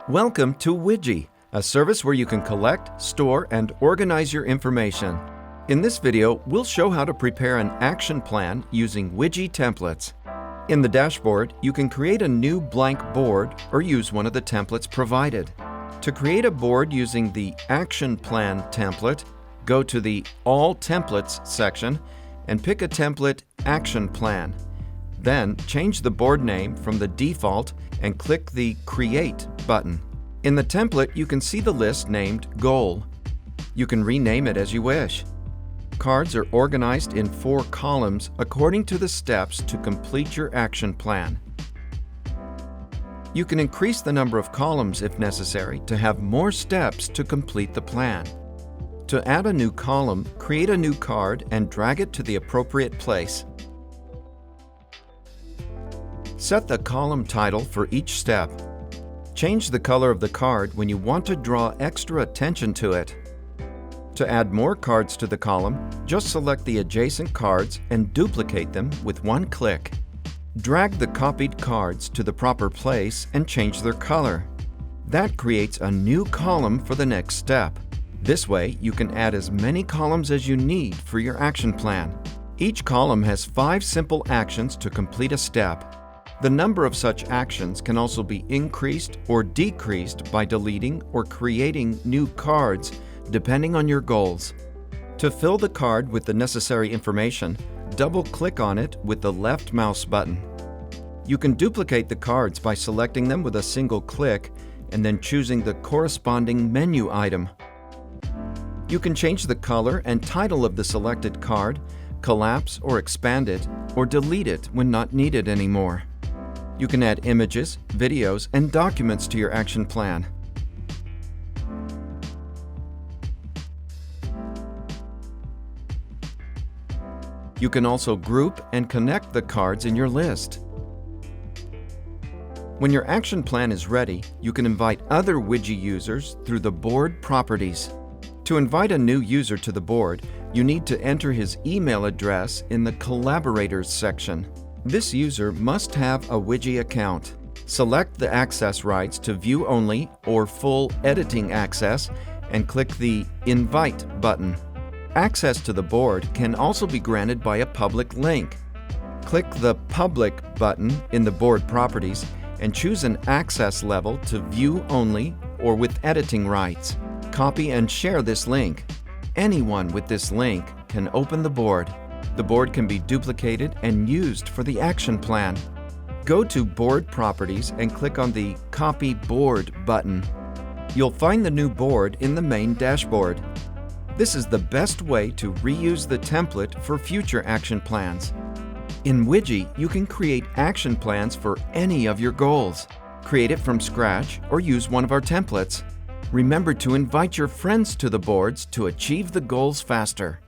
Welcome to Weje, a service where you can collect, store, and organize your information. In this video, we'll show how to prepare an action plan using Weje templates. In the dashboard, you can create a new blank board or use one of the templates provided. To create a board using the Action Plan template, go to the All Templates section and pick a template Action Plan. Then change the board name from the default and click the Create button. In the template, you can see the list named Goal. You can rename it as you wish. Cards are organized in 4 columns according to the steps to complete your action plan. You can increase the number of columns if necessary to have more steps to complete the plan. To add a new column, create a new card and drag it to the appropriate place. Set the column title for each step. Change the color of the card when you want to draw extra attention to it. To add more cards to the column, just select the adjacent cards and duplicate them with one click. Drag the copied cards to the proper place and change their color. That creates a new column for the next step. This way, you can add as many columns as you need for your action plan. Each column has 5 simple actions to complete a step. The number of such actions can also be increased or decreased by deleting or creating new cards depending on your goals. To fill the card with the necessary information, double-click on it with the left mouse button. You can duplicate the cards by selecting them with a single click and then choosing the corresponding menu item. You can change the color and title of the selected card, collapse or expand it, or delete it when not needed anymore. You can add images, videos, and documents to your action plan. You can also group and connect the cards in your list. When your action plan is ready, you can invite other Weje users through the board properties. To invite a new user to the board, you need to enter his email address in the Collaborators section. This user must have a Weje account. Select the access rights to view only or full editing access and click the Invite button. Access to the board can also be granted by a public link. Click the Public button in the board properties and choose an access level to view only or with editing rights. Copy and share this link. Anyone with this link can open the board. The board can be duplicated and used for the action plan. Go to Board Properties and click on the Copy Board button. You'll find the new board in the main dashboard. This is the best way to reuse the template for future action plans. In Weje, you can create action plans for any of your goals. Create it from scratch or use one of our templates. Remember to invite your friends to the boards to achieve the goals faster.